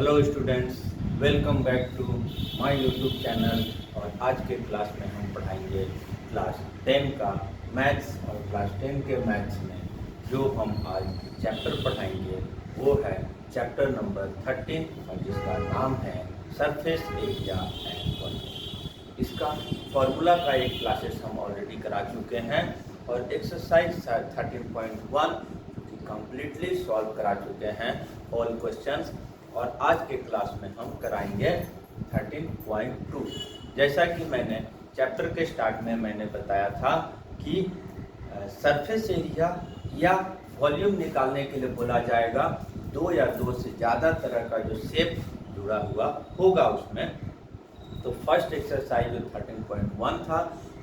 Hello students, welcome back to my YouTube channel. और आज के क्लास में हम पढ़ाएंगे क्लास 10 का मैथ्स। और क्लास 10 के मैथ्स में जो हम आज चैप्टर पढ़ाएंगे वो है चैप्टर नंबर 13 और जिसका नाम है सरफेस एरिया एंड वॉल्यूम। इसका फॉर्मूला का एक क्लासेस हम ऑलरेडी करा चुके हैं और एक्सरसाइज 13.1 कंप्लीटली सॉल्व करा चुके हैं ऑल क्वेश्चंस। और आज के क्लास में हम कराएंगे 13.2। जैसा कि मैंने चैप्टर के स्टार्ट में मैंने बताया था कि सरफेस एरिया या वॉल्यूम निकालने के लिए बोला जाएगा दो या दो से ज़्यादा तरह का जो शेप जुड़ा हुआ होगा उसमें। तो फर्स्ट एक्सरसाइज जो 13.1 था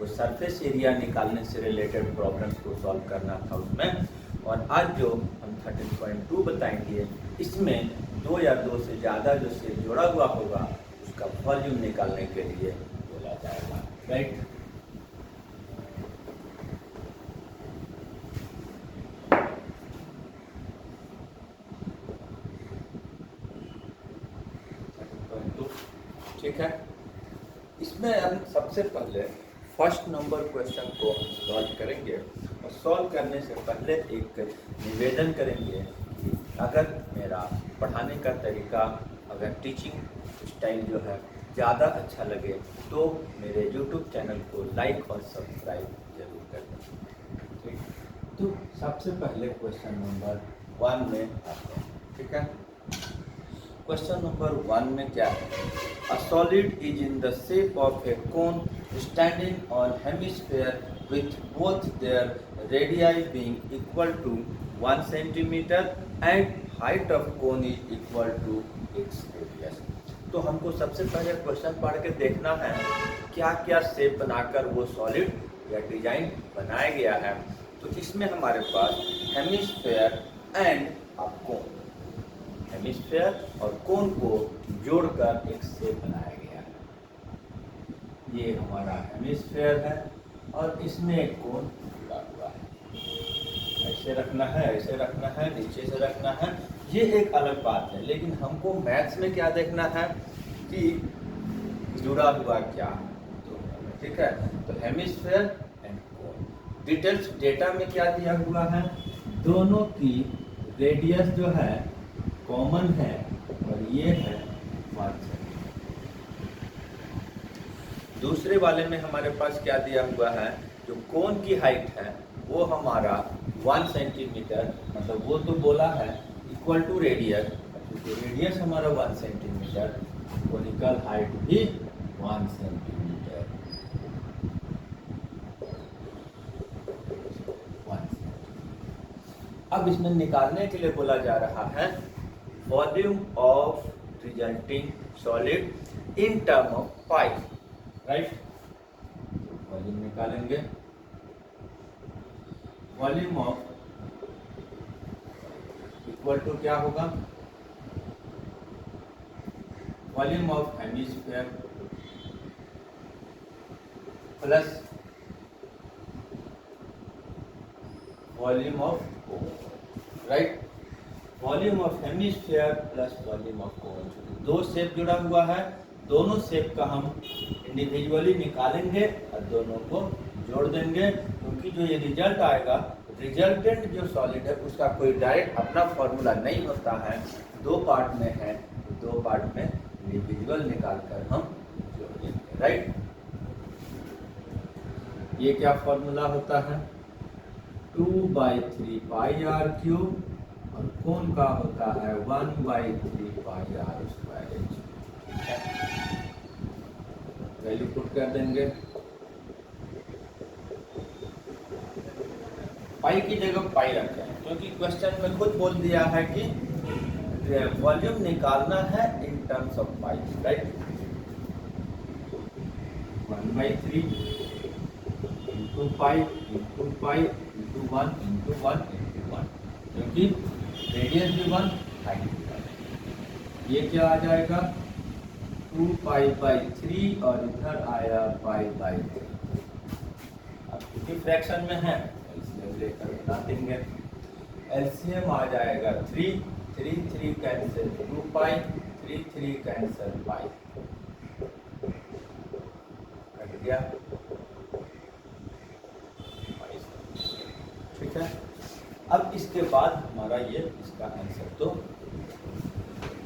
वो सरफेस एरिया निकालने से रिलेटेड प्रॉब्लम्स को सॉल्व करना था उसमें। और आज जो हम 13.2 बताएंगे इसमें दो या दो से ज़्यादा जो शेप जोड़ा हुआ होगा उसका वॉल्यूम निकालने के लिए बोला जाएगा, राइट। ठीक है, इसमें हम सबसे पहले फर्स्ट नंबर क्वेश्चन को हम सॉल्व करेंगे। और सॉल्व करने से पहले एक निवेदन करेंगे कि अगर मेरा पढ़ाने का तरीका, अगर टीचिंग स्टाइल जो है ज़्यादा अच्छा लगे तो मेरे YouTube चैनल को लाइक और सब्सक्राइब जरूर कर दें। ठीक, तो सबसे पहले क्वेश्चन नंबर 1 में आते हैं। ठीक है, क्वेश्चन नंबर 1 में क्या है? A solid is in the shape of A cone standing on hemisphere with both their radii being equal to 1 centimeter and height of cone is equal to its radius। तो हमको सबसे पहले question पढ़ के देखना है क्या क्या शेप बनाकर वो सॉलिड या डिजाइन बनाया गया है। तो इसमें हमारे पास हेमिस्फेयर एंड कोन, हेमिस्फेयर और कोन को जोड़कर एक शेप बनाया गया है। ये हमारा हेमिस्फेयर है और इसमें एक कोन जुड़ा हुआ है। ऐसे रखना है, ऐसे रखना है, नीचे से रखना है, ये एक अलग बात है। लेकिन हमको मैथ्स में क्या देखना है कि जुड़ा हुआ क्या है। तो ठीक है, तो hemisphere and cone. Details data में क्या दिया हुआ है? दोनों की रेडियस जो है कॉमन है और ये है 1 सेंटीमीटर। दूसरे वाले में हमारे पास क्या दिया हुआ है? जो कोन की हाइट है वो हमारा 1 सेंटीमीटर, मतलब वो तो बोला है इक्वल टू रेडियस, क्योंकि रेडियस हमारा 1 सेंटीमीटर, कोनिकल हाइट भी 1 सेंटीमीटर। अब इसमें निकालने के लिए बोला जा रहा है volume of resulting solid in term of pi, right. Volume निकालेंगे, वॉल्यूम ऑफ इक्वल टू क्या होगा? Volume of hemisphere plus volume of cone, right. Volume of hemisphere plus volume of cone, दो शेप जुड़ा हुआ है, दोनों शेप का हम इंडिविजुअली निकालेंगे और दोनों को जोड़ देंगे। क्योंकि जो ये रिजल्ट आएगा, रिजल्टेंट जो सॉलिड है उसका कोई डायरेक्ट अपना फॉर्मूला नहीं होता है, दो पार्ट में है, तो दो पार्ट में इंडिविजुअल निकालकर हम जोड़ देंगे, राइट। ये क्या फॉर्मूला होता है? 2/3 पाई आर क्यूब और कोन का होता है 1/3 पाई आर स्क्वायर। वैल्यू पुट कर देंगे, पाई की जगह पाई रखें, क्योंकि क्वेश्चन में खुद बोल दिया है कि वॉल्यूम निकालना है in terms of pi, right. 1/3 into pi into pi into 1 into 1 into 1, क्योंकि रेडियस भी 1, हाइट भी 1। ये क्या आ जाएगा? 2π/3 और इधर आया π/3। अब क्योंकि फ्रैक्शन में है इसलिए लेकर बता देंगे। एलसीएम आ जाएगा 3 3 3 कैंसिल, 2π 3 कैंसल बाई, कट गया। ठीक है, अब इसके बाद हमारा ये इसका आंसर। तो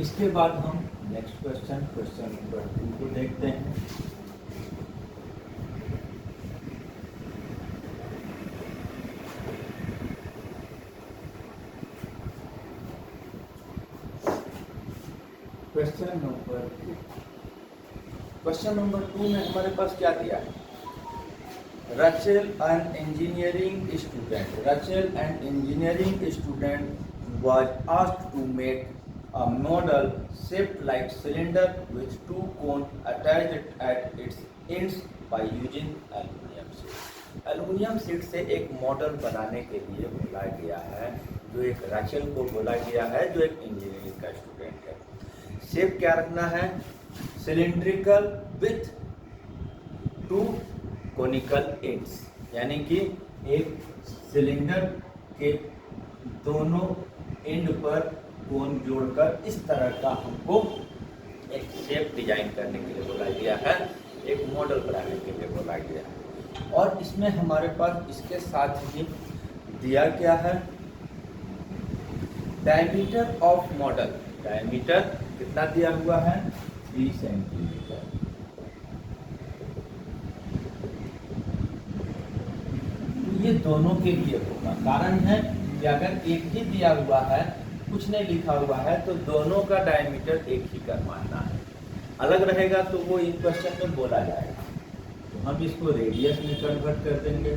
इसके बाद हम नेक्स्ट क्वेश्चन नंबर 2 को देखते हैं। क्वेश्चन नंबर 2 में हमारे पास क्या दिया है? Rachel, an engineering student was asked to make a model shaped like cylinder with 2 cones attached at its ends by using aluminum sheet. Aluminium sheet से एक मॉडल बनाने के लिए बोला गया है, जो एक राचेल को बोला गया है, जो एक इंजीनियरिंग का स्टूडेंट है। शेप क्या रखना है? सिलिंड्रिकल विथ 2 कोनिकल एंड्स, यानी कि एक सिलेंडर के दोनों एंड पर कोन जोड़कर इस तरह का हमको एक शेप डिजाइन करने के लिए बोला गया है, एक मॉडल बनाने के लिए बोला गया है। और इसमें हमारे पास इसके साथ ही दिया क्या है? डायमीटर ऑफ मॉडल, डायमीटर कितना दिया हुआ है? 3 सेंटीमीटर। ये दोनों के लिए होगा, कारण है कि अगर एक ही दिया हुआ है, कुछ नहीं लिखा हुआ है, तो दोनों का डायमीटर एक ही कर मानना है। अलग रहेगा तो वो इस क्वेश्चन में बोला जाएगा, तो हम इसको रेडियस में कन्वर्ट कर देंगे।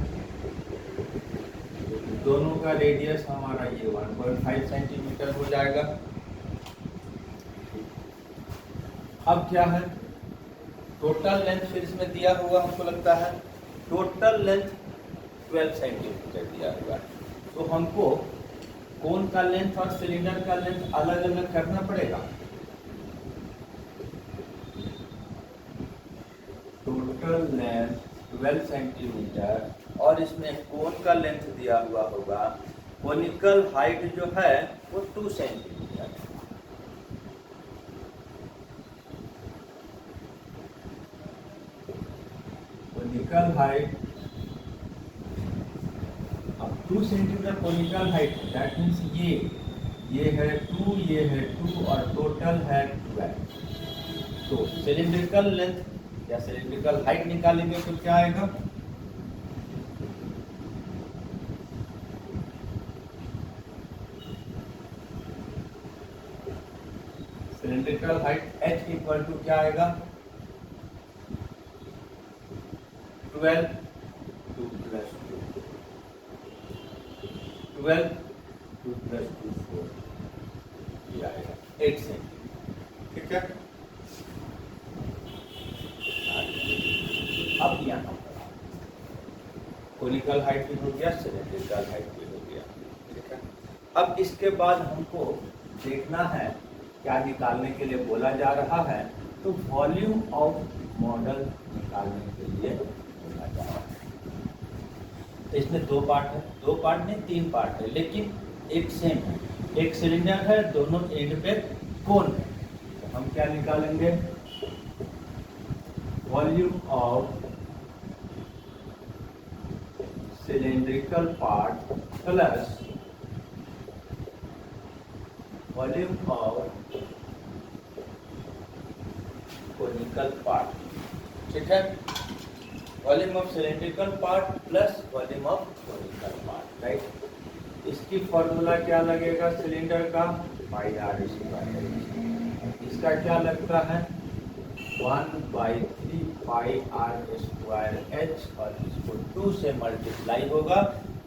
दोनों का रेडियस हमारा ये 1.5 सेंटीमीटर हो जाएगा। अब क्या है? टोटल लेंथ फिर इसमें दिया हुआ हमको लगता है, टोटल लेंथ 12 सेंटीमीटर दिया हुआ है। तो हमको कोन का लेंथ और सिलेंडर का लेंथ अलग अलग करना पड़ेगा। टोटल लेंथ 12 सेंटीमीटर और इसमें कोन का लेंथ दिया हुआ होगा, कोनिकल हाइट जो है वो 2 centimetre. Conical height 2 centimetre conical height, that means ये है 2, ये है 2 और टोटल है 12। तो सिलिंड्रिकल लेंथ या सिलिंड्रिकल हाइट निकालेंगे तो क्या आएगा? Cylindrical height h equal to क्या आएगा? 12 2 प्लस 12 2 प्लस 2 4, ये आएगा 8 सेंटीमीटर। ठीक है, अब यहाँ कोनिकल हाइट भी हो गया, सिलिंड्रिकल हाइट भी हो गया। ठीक है, अब इसके बाद हमको देखना है क्या निकालने के लिए बोला जा रहा है, तो वॉल्यूम ऑफ मॉडल निकालने के लिए बोला जा रहा है। तो इसमें 2 पार्ट है, 2 पार्ट नहीं 3 पार्ट है, लेकिन एक सेम है। एक सिलेंडर है, दोनों एंड पे कोन है, तो हम क्या निकालेंगे? Volume of cylindrical part plus volume of conical part. ठीक है, volume of cylindrical part plus volume of conical part, right. इसकी फॉर्मूला क्या लगेगा? सिलेंडर का पाई आर स्क्वायर, इसका क्या लगता है? 1/3 पाई आर स्क्वायर एच, और इसको 2 से मल्टीप्लाई होगा।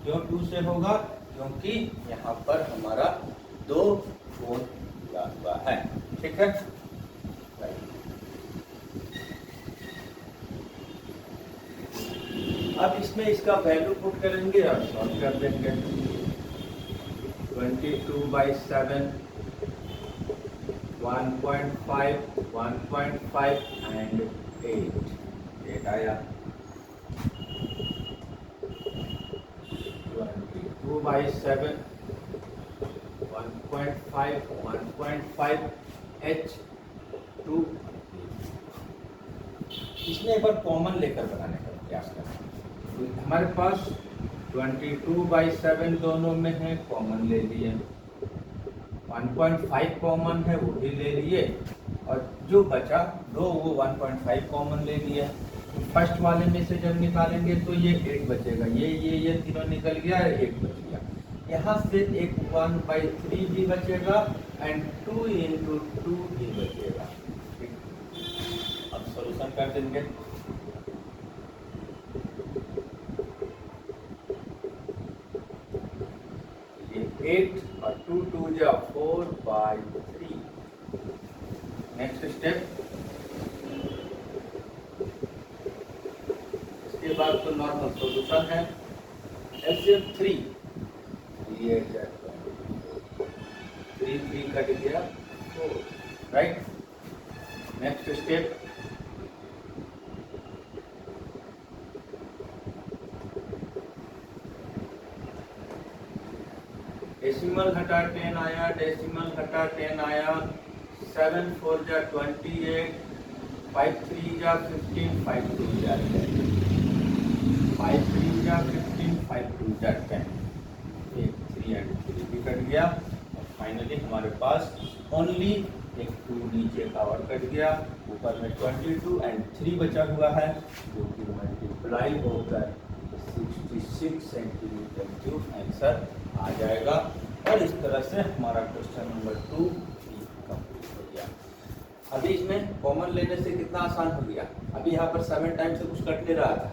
क्यों 2 से होगा? क्योंकि यहाँ पर हमारा 2 कोण दिया हुआ है। ठीक है, अब इसमें इसका वैल्यू पुट करेंगे और सॉल्व कर देंगे। 22/7, 1.5, 1.5 एंड 8 आया। 22/7, 1.5, 1.5 h 2। इसमें एक बार कॉमन लेकर बनाने का प्रयास करें। तो हमारे पास 22/7 दोनों में है, कॉमन ले लिए। 1.5 कॉमन है, वो भी ले लिए। और जो बचा 2 वो 1.5 कॉमन ले लिया। तो फर्स्ट वाले में से जब निकालेंगे तो ये 8 बचेगा, ये तीनों निकल गया, 1 बच गया। यहाँ से एक 1/3 भी बचेगा एंड 2 × 2 भी बचेगा। अब सॉल्यूशन कर देंगे। ये 8 और 2 2 जा 4/3। नेक्स्ट स्टेप, इसके बाद तो नॉर्मल सॉल्यूशन है। LCM 3, ये 3 कट गया 4, राइट। नेक्स्ट स्टेप, डेसिमल हटा 10 आया, डेसिमल हटा 10 आया। 7 4 जा 28, 5 3 जा 15, 5 2 जा 10, 5 3 जा 15, 5 2 जा 10। 3 एंड 3 भी कट गया। और फाइनली हमारे पास ओनली एक 2 नीचे का और कट गया, ऊपर में 22 एंड 3 बचा हुआ है, जो कि मल्टीप्लाई होकर 66 सेंटीमीटर क्यूब आंसर आ जाएगा। और इस तरह से हमारा क्वेश्चन नंबर 2 कंप्लीट हो गया। अभी इसमें कॉमन लेने से कितना आसान हो गया। अभी यहाँ पर 7 टाइम से कुछ कट ले रहा था,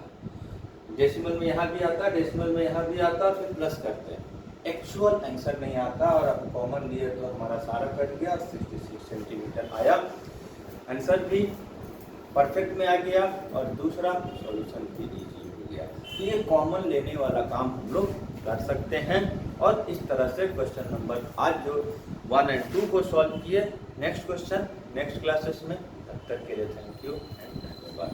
डेसिमल में यहाँ भी आता, डेसिमल में यहाँ भी आता, फिर प्लस करते हैं, एक्चुअल आंसर नहीं आता। और अब कॉमन लिए तो हमारा सारा कट गया, 66 सेंटीमीटर आया। आंसर भी परफेक्ट में आ गया और दूसरा सॉल्यूशन भी इजी हो गया। तो ये कॉमन लेने वाला काम हम लोग कर सकते हैं। और इस तरह से क्वेश्चन नंबर आज जो 1 और 2 को सॉल्व किए। नेक्स्ट क्वेश्चन नेक्स्ट क्लासेस में, तब तक के लिए थैंक यू एंड धन्यवाद।